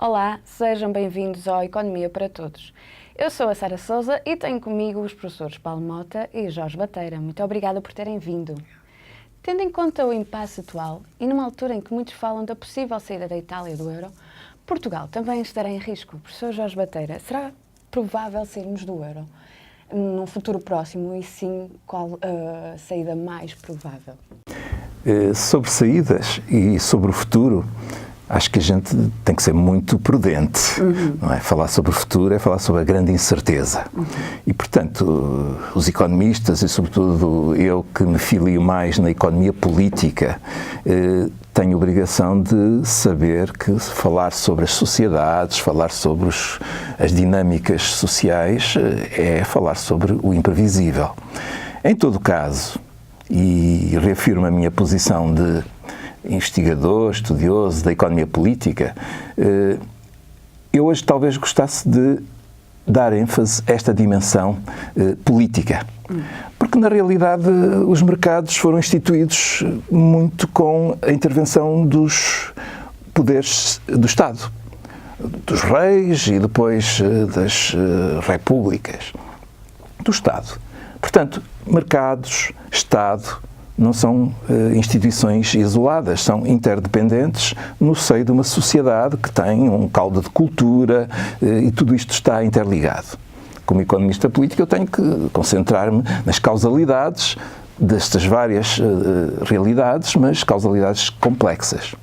Olá, sejam bem-vindos ao Economia para Todos. Eu sou a Sara Sousa e tenho comigo os professores Paulo Mota e Jorge Bateira. Muito obrigada por terem vindo. Tendo em conta o impasse atual e numa altura em que muitos falam da possível saída da Itália do euro, Portugal também estará em risco. Professor Jorge Bateira, será provável sairmos do euro num futuro próximo e sim, qual a saída mais provável? Sobre saídas e sobre o futuro, acho que a gente tem que ser muito prudente. Não é? Falar sobre o futuro é falar sobre a grande incerteza. E, portanto, os economistas e, sobretudo, eu que me filio mais na economia política, tenho a obrigação de saber que falar sobre as sociedades, falar sobre as dinâmicas sociais, é falar sobre o imprevisível. Em todo caso, e reafirmo a minha posição de investigador, estudioso da economia política, eu hoje talvez gostasse de dar ênfase a esta dimensão política. Porque, na realidade, os mercados foram instituídos muito com a intervenção dos poderes do Estado, dos reis e depois das repúblicas, do Estado. Portanto, mercados, Estado, não são instituições isoladas, são interdependentes no seio de uma sociedade que tem um caldo de cultura e tudo isto está interligado. Como economista político, eu tenho que concentrar-me nas causalidades destas várias realidades, mas causalidades complexas.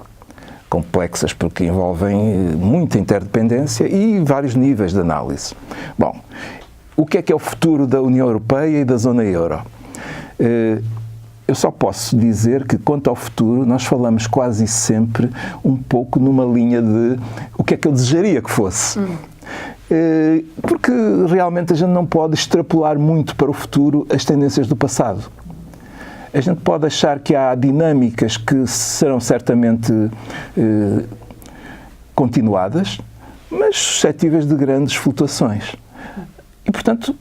Complexas porque envolvem muita interdependência e vários níveis de análise. Bom, o que é o futuro da União Europeia e da zona euro? Eu só posso dizer que, quanto ao futuro, nós falamos quase sempre um pouco numa linha de o que é que eu desejaria que fosse. Porque realmente a gente não pode extrapolar muito para o futuro as tendências do passado. A gente pode achar que há dinâmicas que serão certamente continuadas, mas suscetíveis de grandes flutuações. E, portanto,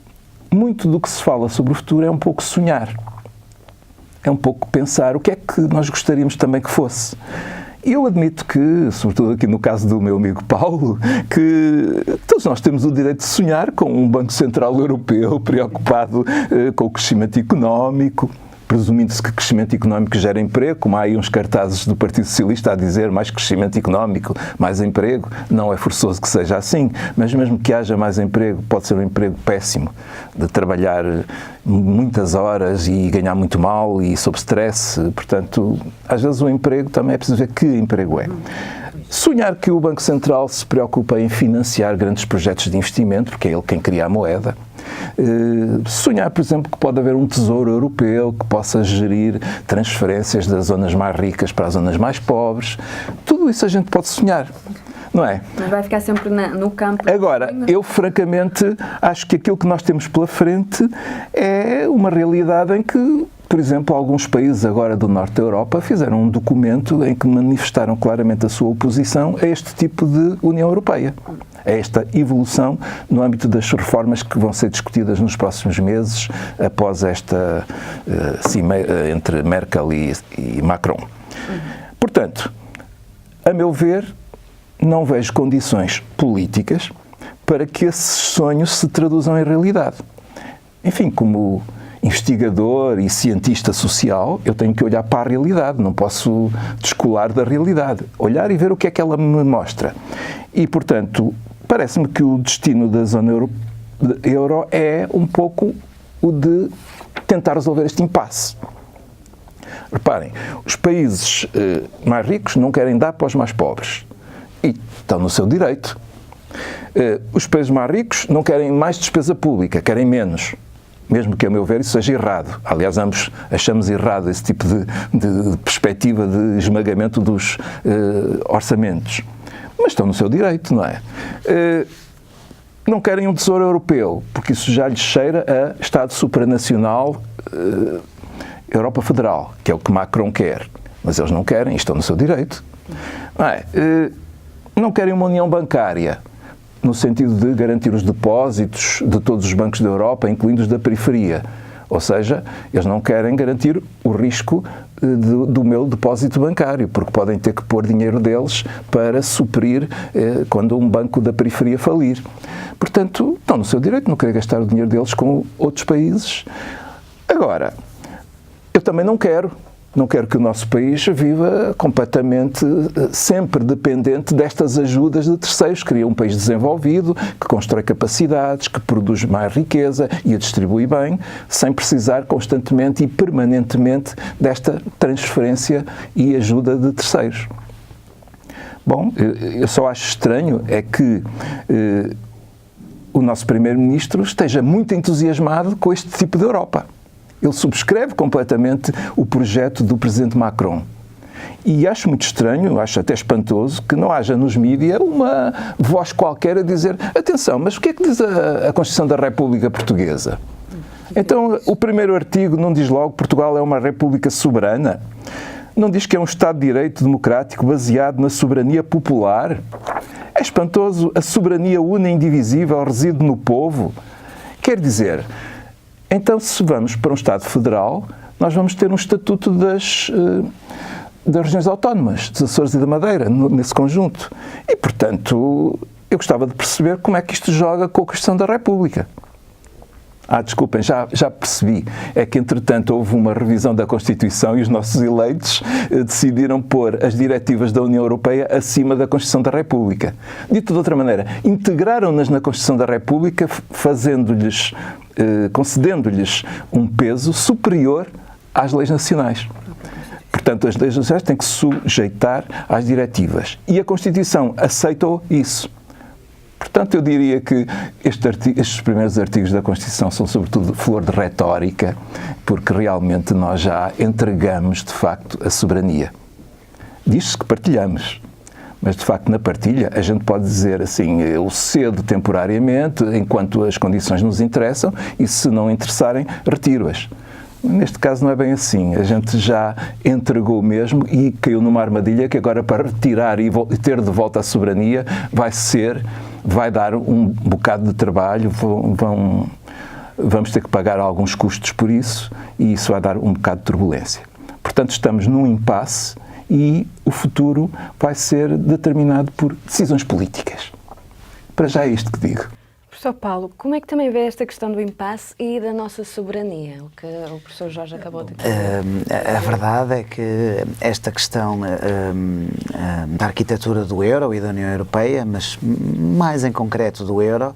muito do que se fala sobre o futuro é um pouco sonhar. É um pouco pensar o que é que nós gostaríamos também que fosse. E eu admito que, sobretudo aqui no caso do meu amigo Paulo, que todos nós temos o direito de sonhar com um Banco Central Europeu preocupado com o crescimento económico, presumindo-se que crescimento económico gera emprego, como há aí uns cartazes do Partido Socialista a dizer mais crescimento económico, mais emprego. Não é forçoso que seja assim, mas mesmo que haja mais emprego, pode ser um emprego péssimo, de trabalhar muitas horas e ganhar muito mal e sob stress. Portanto, às vezes o emprego também é preciso ver que emprego é. Sonhar que o Banco Central se preocupa em financiar grandes projetos de investimento, porque é ele quem cria a moeda. Sonhar, por exemplo, que pode haver um tesouro europeu que possa gerir transferências das zonas mais ricas para as zonas mais pobres. Tudo isso a gente pode sonhar, não é? Mas vai ficar sempre no campo. Agora, eu francamente acho que aquilo que nós temos pela frente é uma realidade em que, por exemplo, alguns países agora do norte da Europa fizeram um documento em que manifestaram claramente a sua oposição a este tipo de União Europeia, a esta evolução no âmbito das reformas que vão ser discutidas nos próximos meses após esta cimeira entre Merkel e Macron. Portanto, a meu ver, não vejo condições políticas para que esses sonhos se traduzam em realidade. Enfim, como investigador e cientista social, eu tenho que olhar para a realidade, não posso descolar da realidade. Olhar e ver o que é que ela me mostra. E, portanto, parece-me que o destino da zona euro é um pouco o de tentar resolver este impasse. Reparem, os países mais ricos não querem dar para os mais pobres. E estão no seu direito. Os países mais ricos não querem mais despesa pública, querem menos. Mesmo que, a meu ver, isso seja errado. Aliás, ambos achamos errado esse tipo de perspectiva de esmagamento dos orçamentos. Mas estão no seu direito, não é? Não querem um tesouro europeu, porque isso já lhes cheira a Estado supranacional, Europa Federal, que é o que Macron quer. Mas eles não querem, estão no seu direito. Não querem uma união bancária, no sentido de garantir os depósitos de todos os bancos da Europa, incluindo os da periferia. Ou seja, eles não querem garantir o risco do meu depósito bancário, porque podem ter que pôr dinheiro deles para suprir quando um banco da periferia falir. Portanto, estão no seu direito de não querer gastar o dinheiro deles com outros países. Agora, eu também não quero que o nosso país viva completamente, sempre dependente destas ajudas de terceiros. Cria um país desenvolvido, que constrói capacidades, que produz mais riqueza e a distribui bem, sem precisar constantemente e permanentemente desta transferência e ajuda de terceiros. Bom, eu só acho estranho é que o nosso Primeiro-Ministro esteja muito entusiasmado com este tipo de Europa. Ele subscreve completamente o projeto do Presidente Macron. E acho muito estranho, acho até espantoso, que não haja nos mídias uma voz qualquer a dizer: atenção, mas o que é que diz a Constituição da República Portuguesa? Então, o primeiro artigo não diz logo que Portugal é uma república soberana? Não diz que é um Estado de Direito democrático baseado na soberania popular? É espantoso, a soberania una e indivisível reside no povo. Quer dizer, então, se vamos para um Estado federal, nós vamos ter um estatuto das regiões autónomas, dos Açores e da Madeira, nesse conjunto. E, portanto, eu gostava de perceber como é que isto joga com a Constituição da República. Desculpem, já percebi. É que, entretanto, houve uma revisão da Constituição e os nossos eleitos decidiram pôr as diretivas da União Europeia acima da Constituição da República. Dito de outra maneira, integraram-nas na Constituição da República, concedendo-lhes um peso superior às leis nacionais. Portanto, as leis nacionais têm que se sujeitar às diretivas. E a Constituição aceitou isso. Portanto, eu diria que estes primeiros artigos da Constituição são, sobretudo, flor de retórica, porque realmente nós já entregamos, de facto, a soberania. Diz-se que partilhamos, mas, de facto, na partilha, a gente pode dizer assim: eu cedo temporariamente, enquanto as condições nos interessam, e se não interessarem, retiro-as. Neste caso não é bem assim. A gente já entregou mesmo e caiu numa armadilha que agora, para retirar e ter de volta a soberania, vai dar um bocado de trabalho, vamos ter que pagar alguns custos por isso, e isso vai dar um bocado de turbulência. Portanto, estamos num impasse e o futuro vai ser determinado por decisões políticas. Para já é isto que digo. Professor Paulo, como é que também vê esta questão do impasse e da nossa soberania, o que o professor Jorge acabou de dizer? A verdade é que esta questão da arquitetura do euro e da União Europeia, mas mais em concreto do euro,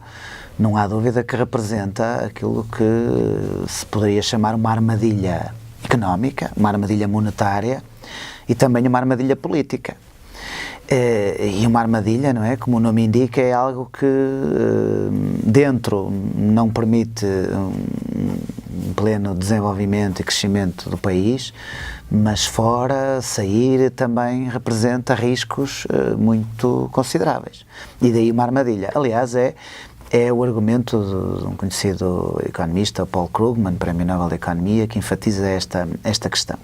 não há dúvida que representa aquilo que se poderia chamar uma armadilha económica, uma armadilha monetária e também uma armadilha política. E uma armadilha, não é? Como o nome indica, é algo que dentro não permite um pleno desenvolvimento e crescimento do país, mas fora, sair também representa riscos muito consideráveis. E daí uma armadilha. Aliás, é o argumento de um conhecido economista, Paul Krugman, Prémio Nobel de Economia, que enfatiza esta questão.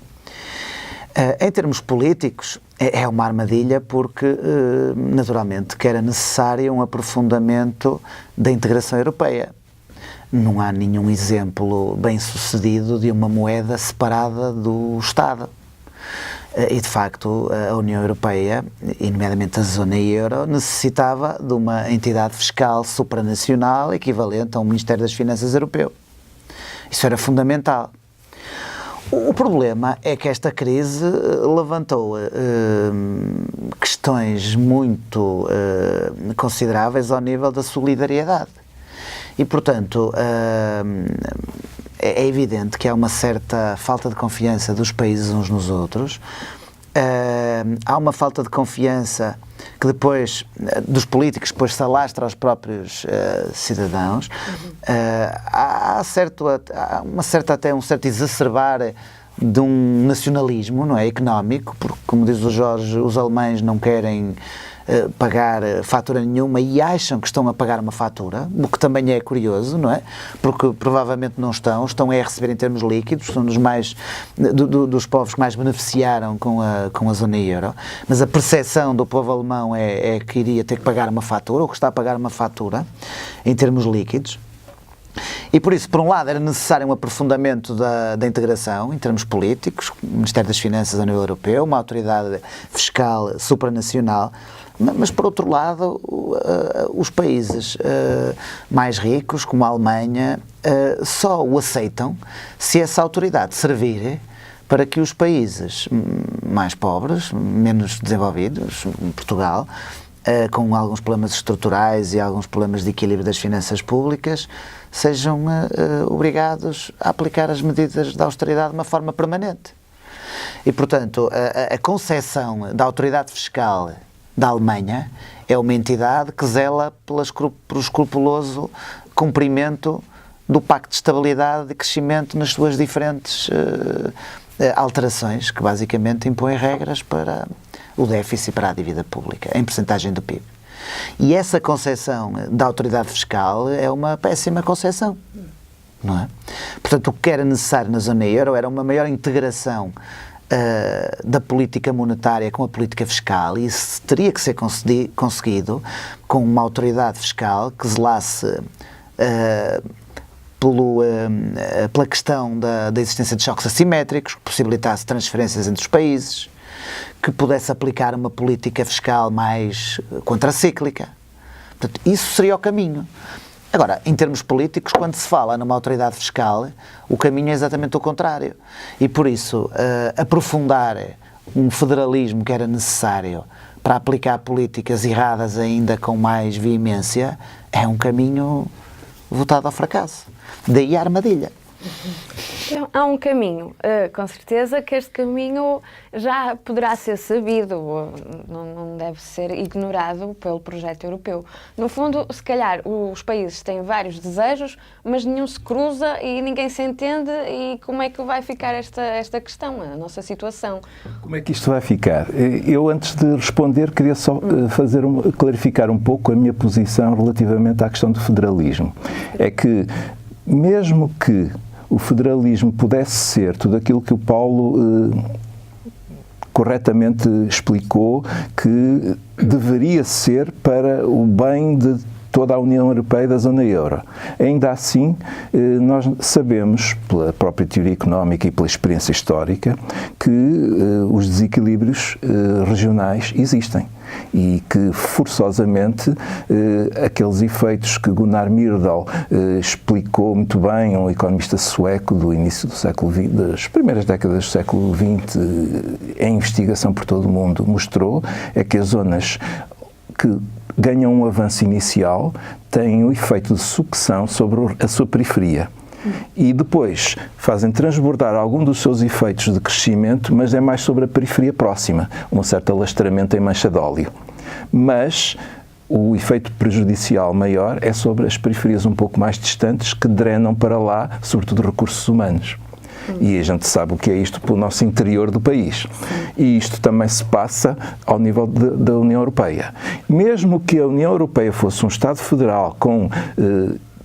Em termos políticos, é uma armadilha porque, naturalmente, que era necessário um aprofundamento da integração europeia. Não há nenhum exemplo bem-sucedido de uma moeda separada do Estado. E, de facto, a União Europeia, e nomeadamente a zona euro, necessitava de uma entidade fiscal supranacional equivalente a um Ministério das Finanças europeu. Isso era fundamental. O problema é que esta crise levantou questões muito consideráveis ao nível da solidariedade. E, portanto, é evidente que há uma certa falta de confiança dos países uns nos outros. Há uma falta de confiança que depois, dos políticos, depois se alastra aos próprios cidadãos. Há um certo exacerbar de um nacionalismo, não é, económico, porque, como diz o Jorge, os alemães não querem pagar fatura nenhuma e acham que estão a pagar uma fatura, o que também é curioso, não é? Porque provavelmente não estão a receber em termos líquidos, são dos povos que mais beneficiaram com a zona euro, mas a percepção do povo alemão é que iria ter que pagar uma fatura, ou que está a pagar uma fatura, em termos líquidos. E por isso, por um lado, era necessário um aprofundamento da integração em termos políticos, o Ministério das Finanças a nível europeu, uma autoridade fiscal supranacional, mas por outro lado, os países mais ricos, como a Alemanha, só o aceitam se essa autoridade servir para que os países mais pobres, menos desenvolvidos, Portugal, com alguns problemas estruturais e alguns problemas de equilíbrio das finanças públicas, sejam obrigados a aplicar as medidas de austeridade de uma forma permanente. E, portanto, a concepção da autoridade fiscal da Alemanha é uma entidade que zela pelo escrupuloso cumprimento do Pacto de Estabilidade e Crescimento nas suas diferentes alterações, que basicamente impõem regras para o déficit, para a dívida pública, em percentagem do PIB. E essa concepção da autoridade fiscal é uma péssima concepção, não é? Portanto, o que era necessário na zona euro era uma maior integração da política monetária com a política fiscal, e isso teria que ser conseguido com uma autoridade fiscal que zelasse pela questão da existência de choques assimétricos, que possibilitasse transferências entre os países, que pudesse aplicar uma política fiscal mais contracíclica. Portanto, isso seria o caminho. Agora, em termos políticos, quando se fala numa autoridade fiscal, o caminho é exatamente o contrário. E por isso, aprofundar um federalismo que era necessário para aplicar políticas erradas ainda com mais veemência é um caminho votado ao fracasso. Daí a armadilha. Então, há um caminho, com certeza que este caminho já poderá ser sabido, não deve ser ignorado pelo projeto europeu. No fundo, se calhar, os países têm vários desejos, mas nenhum se cruza e ninguém se entende. E como é que vai ficar esta questão, a nossa situação? Como é que isto vai ficar? Eu, antes de responder, queria só clarificar um pouco a minha posição relativamente à questão do federalismo. É que, mesmo que o federalismo pudesse ser tudo aquilo que o Paulo corretamente explicou que deveria ser para o bem de toda a União Europeia e da zona euro. Ainda assim, nós sabemos, pela própria teoria económica e pela experiência histórica, que os desequilíbrios regionais existem e que, forçosamente, aqueles efeitos que Gunnar Myrdal explicou muito bem, um economista sueco do início do século XX, das primeiras décadas do século XX, em investigação por todo o mundo, mostrou, é que as zonas que ganham um avanço inicial têm um efeito de sucção sobre a sua periferia. E depois fazem transbordar algum dos seus efeitos de crescimento, mas é mais sobre a periferia próxima, um certo alastramento em mancha de óleo. Mas o efeito prejudicial maior é sobre as periferias um pouco mais distantes, que drenam para lá, sobretudo, recursos humanos. E a gente sabe o que é isto pelo nosso interior do país. E isto também se passa ao nível da União Europeia. Mesmo que a União Europeia fosse um Estado federal com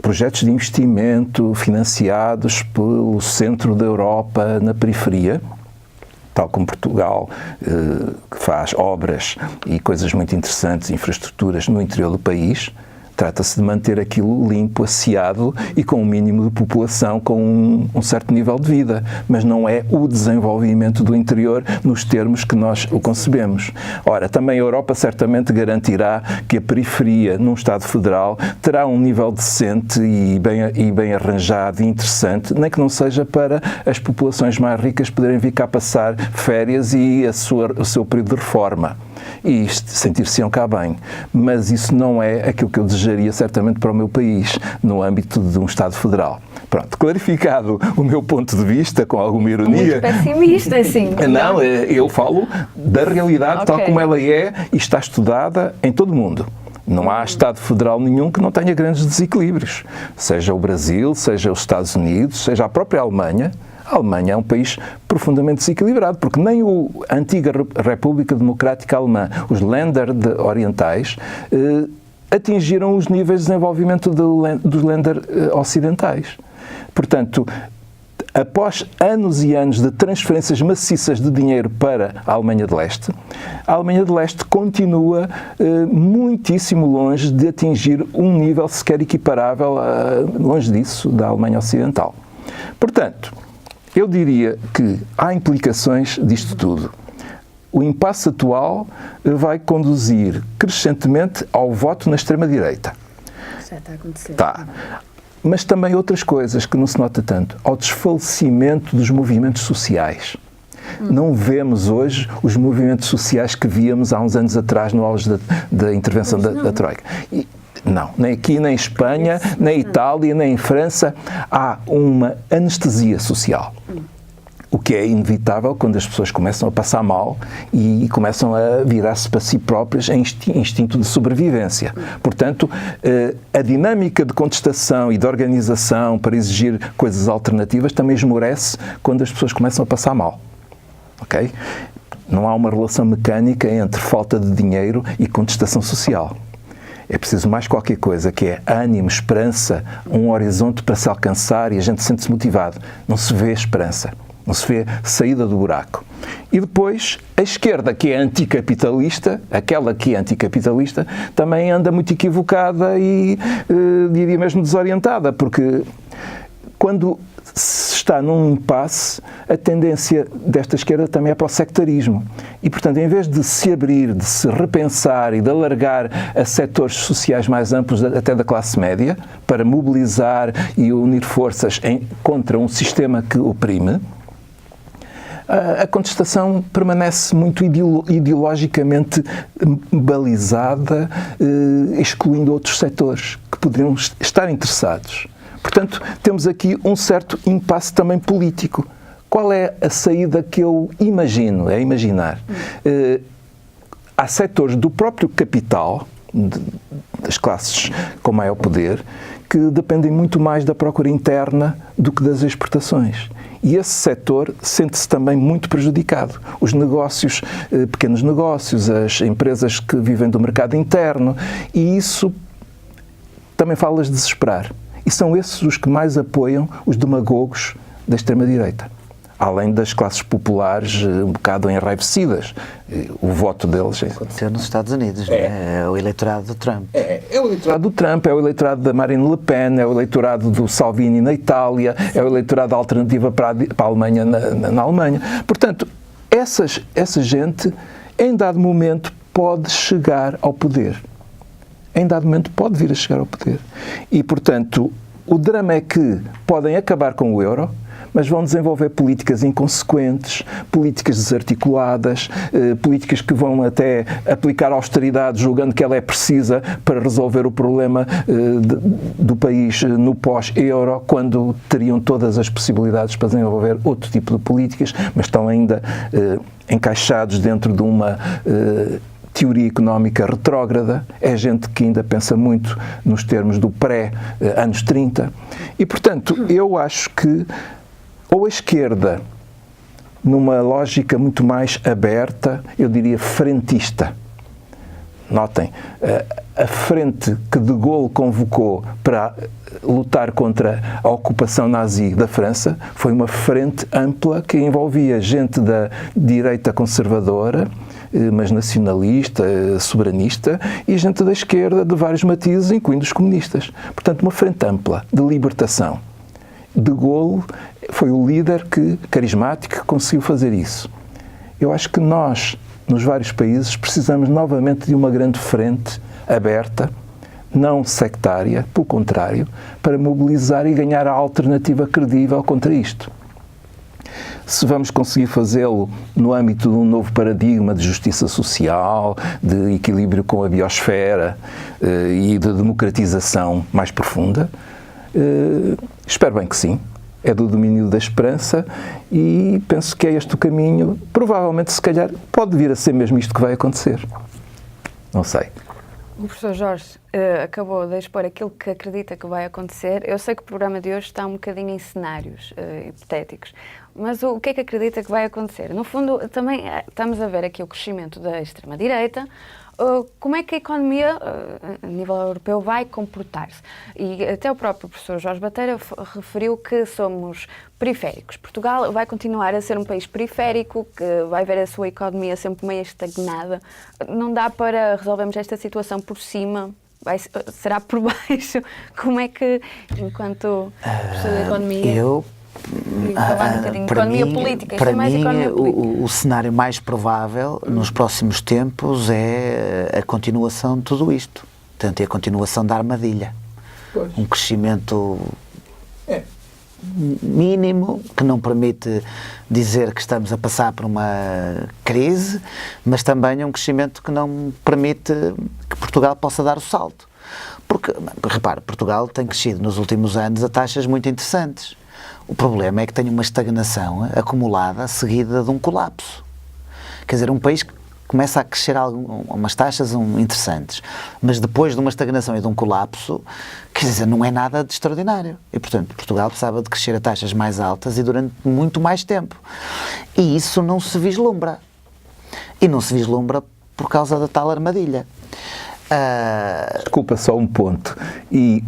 projetos de investimento financiados pelo centro da Europa na periferia, tal como Portugal, que faz obras e coisas muito interessantes, infraestruturas no interior do país, trata-se de manter aquilo limpo, asseado e com um mínimo de população, com um certo nível de vida, mas não é o desenvolvimento do interior nos termos que nós o concebemos. Ora, também a Europa certamente garantirá que a periferia, num Estado federal, terá um nível decente e bem arranjado e interessante, nem que não seja para as populações mais ricas poderem vir cá passar férias e o seu período de reforma. E sentir-se-ão cá bem. Mas isso não é aquilo que eu desejaria certamente para o meu país, no âmbito de um Estado federal. Pronto, clarificado o meu ponto de vista, com alguma ironia. Muito pessimista, sim. Não, eu falo da realidade tal como ela é e está estudada em todo o mundo. Não há Estado federal nenhum que não tenha grandes desequilíbrios. Seja o Brasil, seja os Estados Unidos, seja a própria Alemanha. A Alemanha é um país profundamente desequilibrado, porque nem a antiga República Democrática Alemã, os Länder orientais, atingiram os níveis de desenvolvimento dos Länder ocidentais. Portanto, após anos e anos de transferências maciças de dinheiro para a Alemanha de Leste, a Alemanha de Leste continua muitíssimo longe de atingir um nível sequer equiparável, longe disso, da Alemanha Ocidental. Portanto, eu diria que há implicações disto tudo. O impasse atual vai conduzir crescentemente ao voto na extrema-direita. Já está a acontecer. Tá. Mas também outras coisas que não se nota tanto, ao desfalecimento dos movimentos sociais. Não vemos hoje os movimentos sociais que víamos há uns anos atrás no auge da intervenção da Troika. Não, nem aqui, nem em Espanha, nem em Itália, nem em França. Há uma anestesia social. O que é inevitável quando as pessoas começam a passar mal e começam a virar-se para si próprias em instinto de sobrevivência. Portanto, a dinâmica de contestação e de organização para exigir coisas alternativas também esmorece quando as pessoas começam a passar mal. Ok? Não há uma relação mecânica entre falta de dinheiro e contestação social. É preciso mais qualquer coisa, que é ânimo, esperança, um horizonte para se alcançar e a gente sente-se motivado. Não se vê esperança. Não se vê saída do buraco. E depois, a esquerda, que é anticapitalista, aquela que é anticapitalista, também anda muito equivocada e, diria mesmo, desorientada, porque quando se está num impasse, a tendência desta esquerda também é para o sectarismo. E, portanto, em vez de se abrir, de se repensar e de alargar a setores sociais mais amplos, até da classe média, para mobilizar e unir forças contra um sistema que oprime, a contestação permanece muito ideologicamente balizada, excluindo outros setores que poderiam estar interessados. Portanto, temos aqui um certo impasse também político. Qual é a saída que eu imagino? É imaginar. Há setores do próprio capital, das classes com maior poder, que dependem muito mais da procura interna do que das exportações. E esse setor sente-se também muito prejudicado. Os negócios, pequenos negócios, as empresas que vivem do mercado interno, e isso também faz desesperar. E são esses os que mais apoiam os demagogos da extrema-direita. Além das classes populares um bocado enraivecidas. O voto deles... Aconteceu nos Estados Unidos, é o eleitorado do Trump. É o eleitorado do Trump, é o eleitorado da Marine Le Pen, é o eleitorado do Salvini na Itália, é o eleitorado da alternativa para a Alemanha na Alemanha. Portanto, essa gente, em dado momento, pode chegar ao poder. Em dado momento, pode vir a chegar ao poder. E, portanto, o drama é que podem acabar com o euro, mas vão desenvolver políticas inconsequentes, políticas desarticuladas, políticas que vão até aplicar austeridade julgando que ela é precisa para resolver o problema do país no pós-euro, quando teriam todas as possibilidades para desenvolver outro tipo de políticas, mas estão ainda encaixados dentro de uma teoria económica retrógrada. É gente que ainda pensa muito nos termos do pré-anos 30. E, portanto, eu acho que ou a esquerda, numa lógica muito mais aberta, eu diria frentista. Notem, a frente que de Gaulle convocou para lutar contra a ocupação nazi da França foi uma frente ampla que envolvia gente da direita conservadora, mas nacionalista, soberanista, e gente da esquerda de vários matizes, incluindo os comunistas. Portanto, uma frente ampla de libertação. De Gaulle foi o líder carismático que conseguiu fazer isso. Eu acho que nós, nos vários países, precisamos novamente de uma grande frente aberta, não sectária, pelo contrário, para mobilizar e ganhar a alternativa credível contra isto. Se vamos conseguir fazê-lo no âmbito de um novo paradigma de justiça social, de equilíbrio com a biosfera e de democratização mais profunda, espero bem que sim. É do domínio da esperança e penso que é este o caminho. Provavelmente, se calhar, pode vir a ser mesmo isto que vai acontecer. Não sei. O professor Jorge acabou de expor aquilo que acredita que vai acontecer. Eu sei que o programa de hoje está um bocadinho em cenários hipotéticos, mas o que é que acredita que vai acontecer? No fundo, também estamos a ver aqui o crescimento da extrema-direita, como é que a economia, a nível europeu, vai comportar-se. E até o próprio professor Jorge Bateira referiu que somos periféricos. Portugal vai continuar a ser um país periférico, que vai ver a sua economia sempre meio estagnada. Não dá para resolvermos esta situação por cima? Será por baixo? Como é que, enquanto professor de economia... falar um bocadinho de economia política. Para mim, o cenário mais provável nos próximos tempos é a continuação de tudo isto. Portanto, é a continuação da armadilha. Pois. Um crescimento mínimo, que não permite dizer que estamos a passar por uma crise, mas também é um crescimento que não permite que Portugal possa dar o salto. Porque, repare, Portugal tem crescido nos últimos anos a taxas muito interessantes. O problema é que tem uma estagnação acumulada seguida de um colapso. Quer dizer, um país que começa a crescer umas taxas interessantes, mas depois de uma estagnação e de um colapso, quer dizer, não é nada de extraordinário. E, portanto, Portugal precisava de crescer a taxas mais altas e durante muito mais tempo. E isso não se vislumbra. E não se vislumbra por causa da tal armadilha. Desculpa, só um ponto. E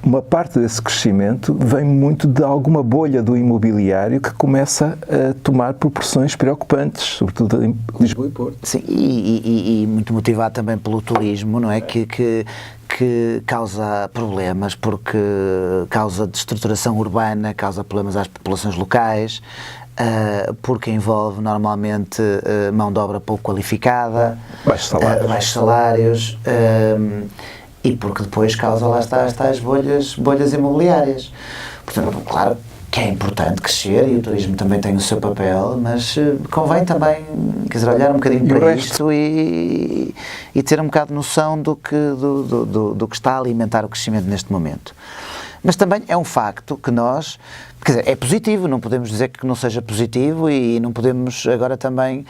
uma parte desse crescimento vem muito de alguma bolha do imobiliário que começa a tomar proporções preocupantes, sobretudo em Lisboa e Porto. Sim, e muito motivado também pelo turismo, não é? Que causa problemas, porque causa destruturação urbana, causa problemas às populações locais, porque envolve normalmente mão de obra pouco qualificada, baixos salários, e porque depois causa, lá está, as tais bolhas imobiliárias. Portanto, claro que é importante crescer e o turismo também tem o seu papel, mas convém também, quer dizer, olhar um bocadinho para isto e ter um bocado de noção do que está a alimentar o crescimento neste momento. Mas também é um facto que nós, quer dizer, é positivo, não podemos dizer que não seja positivo e não podemos agora também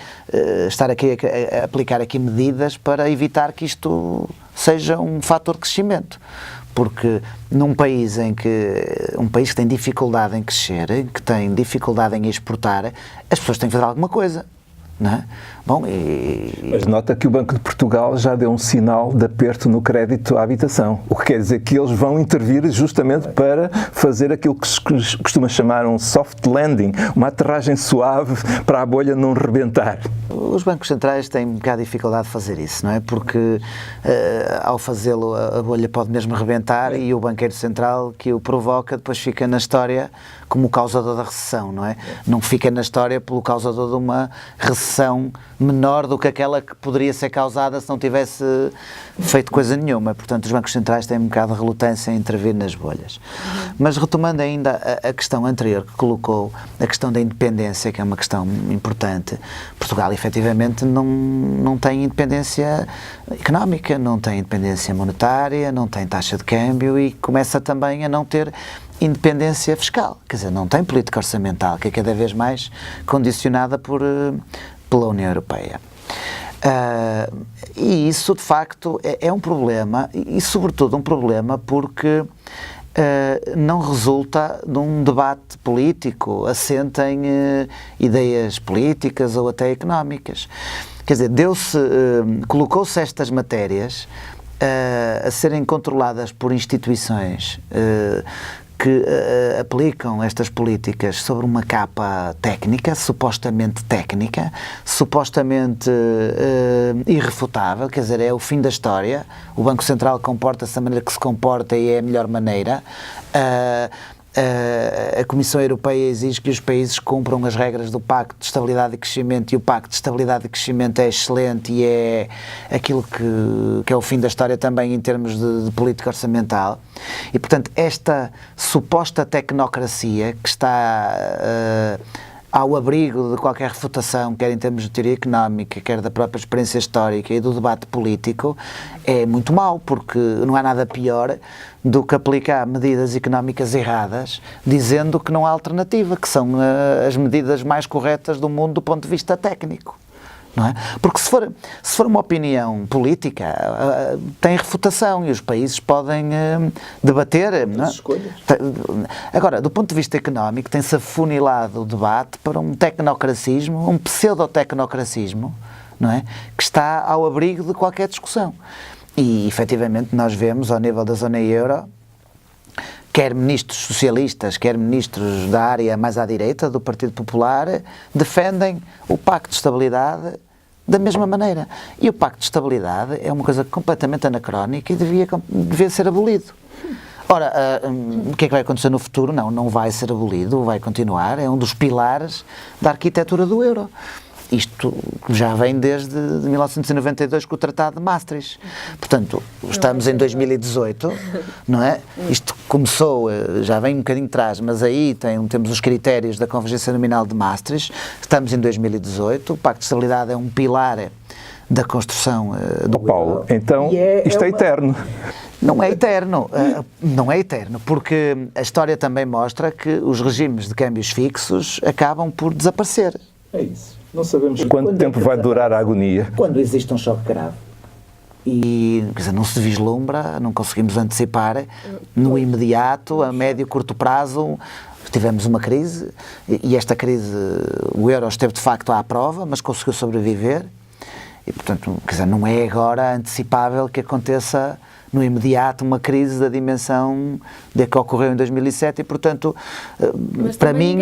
estar aqui a aplicar aqui medidas para evitar que isto seja um fator de crescimento. Porque num país que tem dificuldade em crescer, que tem dificuldade em exportar, as pessoas têm que fazer alguma coisa. Não é? Bom, Mas nota que o Banco de Portugal já deu um sinal de aperto no crédito à habitação, o que quer dizer que eles vão intervir justamente para fazer aquilo que se costuma chamar um soft landing, uma aterragem suave para a bolha não rebentar. Os bancos centrais têm um bocado de dificuldade de fazer isso, não é? Porque ao fazê-lo a bolha pode mesmo rebentar e o banqueiro central que o provoca depois fica na história como o causador da recessão, não é? Não fica na história pelo causador de uma recessão menor do que aquela que poderia ser causada se não tivesse feito coisa nenhuma. Portanto, os bancos centrais têm um bocado de relutância em intervir nas bolhas. Mas retomando ainda a questão anterior que colocou, a questão da independência, que é uma questão importante, Portugal efetivamente não tem independência económica, não tem independência monetária, não tem taxa de câmbio e começa também a não ter independência fiscal, quer dizer, não tem política orçamental, que é cada vez mais condicionada pela União Europeia. E isso, de facto, é um problema, e sobretudo um problema porque não resulta de um debate político, assenta em ideias políticas ou até económicas. Quer dizer, colocou-se estas matérias a serem controladas por instituições que aplicam estas políticas sobre uma capa técnica, supostamente irrefutável, quer dizer, é o fim da história, o Banco Central comporta-se da maneira que se comporta e é a melhor maneira. A Comissão Europeia exige que os países cumpram as regras do Pacto de Estabilidade e Crescimento e o Pacto de Estabilidade e Crescimento é excelente e é aquilo que é o fim da história também em termos de política orçamental. E, portanto, esta suposta tecnocracia que está ao abrigo de qualquer refutação, quer em termos de teoria económica, quer da própria experiência histórica e do debate político, é muito mau, porque não há nada pior do que aplicar medidas económicas erradas, dizendo que não há alternativa, que são as medidas mais corretas do mundo do ponto de vista técnico. Não é? Porque se for uma opinião política, tem refutação e os países podem debater. Não é? Agora, do ponto de vista económico, tem-se afunilado o debate para um tecnocracismo, um pseudo-tecnocracismo, não é? Que está ao abrigo de qualquer discussão. E, efetivamente, nós vemos, ao nível da zona euro, quer ministros socialistas, quer ministros da área mais à direita, do Partido Popular, defendem o Pacto de Estabilidade da mesma maneira. E o Pacto de Estabilidade é uma coisa completamente anacrónica e devia ser abolido. Ora, o que é que vai acontecer no futuro? Não vai ser abolido, vai continuar, é um dos pilares da arquitetura do euro. Isto já vem desde 1992 com o Tratado de Maastricht. Portanto, estamos em 2018, não é? Isto começou, já vem um bocadinho atrás, mas aí temos os critérios da Convergência Nominal de Maastricht. Estamos em 2018, o Pacto de Estabilidade é um pilar da construção do Paulo, então isto é eterno. Não é eterno, porque a história também mostra que os regimes de câmbios fixos acabam por desaparecer. É isso. Não sabemos quanto tempo vai durar a agonia. Quando existe um choque grave. E, quer dizer, não se vislumbra, não conseguimos antecipar no imediato, a médio e curto prazo. Tivemos uma crise e esta crise, o euro esteve de facto à prova, mas conseguiu sobreviver. E, portanto, quer dizer, não é agora antecipável que aconteça no imediato uma crise da dimensão da que ocorreu em 2007 e, portanto, para mim,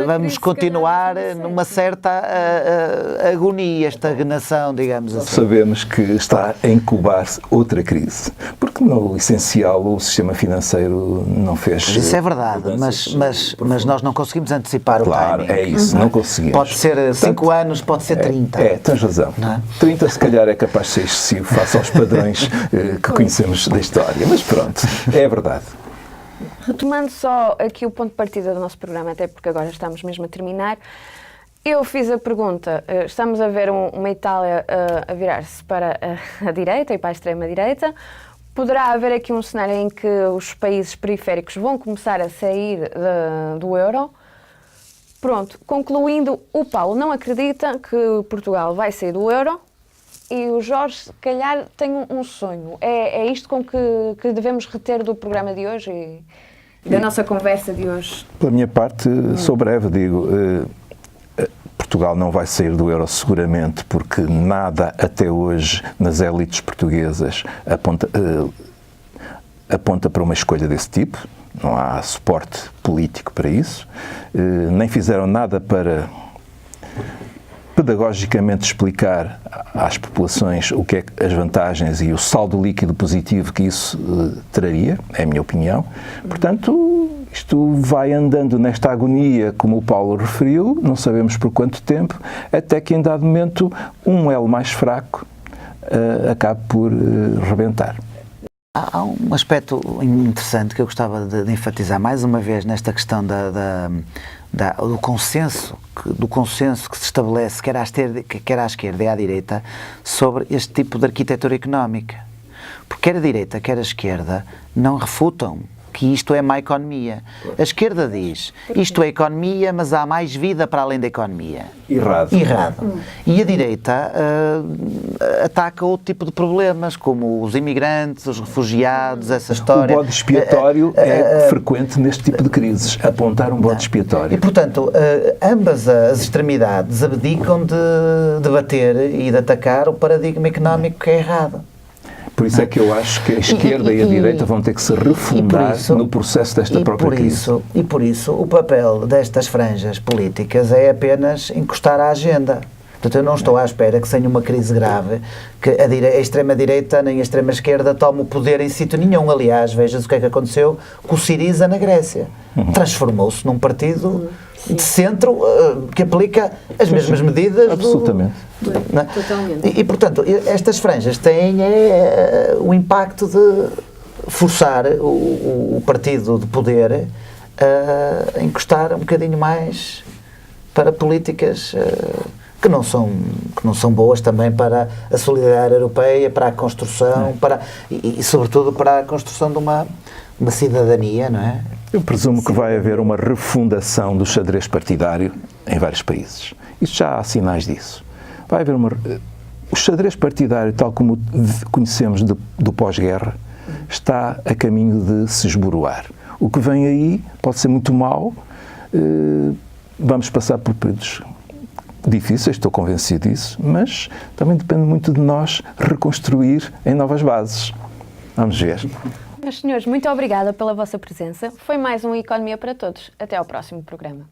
vamos continuar numa certa agonia, estagnação, digamos assim. Sabemos que está a incubar-se outra crise, porque no essencial o sistema financeiro não fez... Isso é verdade, mas nós não conseguimos antecipar o timing. Claro, é isso, não conseguimos. Pode ser 5 anos, pode ser 30. Tens razão. Não é? 30 se calhar é capaz de ser excessivo face aos padrões que conhecemos da história, mas pronto, é verdade. Retomando só aqui o ponto de partida do nosso programa, até porque agora estamos mesmo a terminar, eu fiz a pergunta, estamos a ver uma Itália a virar-se para a direita e para a extrema-direita, poderá haver aqui um cenário em que os países periféricos vão começar a sair do euro? Pronto, concluindo, o Paulo não acredita que Portugal vai sair do euro, e o Jorge, se calhar, tem um sonho. É isto com que devemos reter do programa de hoje e da nossa conversa de hoje? Pela minha parte, sou breve, digo, Portugal não vai sair do euro seguramente, porque nada até hoje nas elites portuguesas aponta para uma escolha desse tipo. Não há suporte político para isso. Nem fizeram nada para pedagogicamente explicar às populações o que é as vantagens e o saldo líquido positivo que isso traria, é a minha opinião. Portanto, isto vai andando nesta agonia, como o Paulo referiu, não sabemos por quanto tempo, até que em dado momento um elo mais fraco acabe por rebentar. Há um aspecto interessante que eu gostava de enfatizar mais uma vez nesta questão do consenso que se estabelece quer à esquerda e à direita sobre este tipo de arquitetura económica. Porque quer a direita, quer a esquerda não refutam que isto é má economia. A esquerda diz, isto é economia, mas há mais vida para além da economia. Errado. E a direita ataca outro tipo de problemas, como os imigrantes, os refugiados, essa história. O bode expiatório é frequente neste tipo de crises, apontar um bode expiatório. E, portanto, ambas as extremidades abdicam de debater e de atacar o paradigma económico que é errado. Por isso é que eu acho que a esquerda e a direita vão ter que se refundar no processo desta própria crise. E por isso o papel destas franjas políticas é apenas encostar à agenda. Portanto, eu não estou à espera que tenha uma crise grave, que a extrema-direita nem a extrema-esquerda tome o poder em sítio nenhum. Aliás, veja-se o que é que aconteceu com o Syriza na Grécia. Transformou-se num partido de centro que aplica as mesmas medidas. Absolutamente. Totalmente. E, portanto, estas franjas têm o impacto de forçar o partido de poder a encostar um bocadinho mais para políticas que não são boas também para a solidariedade europeia, para a construção, e sobretudo para a construção de uma cidadania, não é? Eu presumo que vai haver uma refundação do xadrez partidário em vários países. Isso já há sinais disso. Vai haver o xadrez partidário, tal como conhecemos do pós-guerra, está a caminho de se esboroar. O que vem aí pode ser muito mau. Vamos passar por períodos difíceis, estou convencido disso, mas também depende muito de nós reconstruir em novas bases. Vamos ver. Meus senhores, muito obrigada pela vossa presença. Foi mais um Economia para Todos. Até ao próximo programa.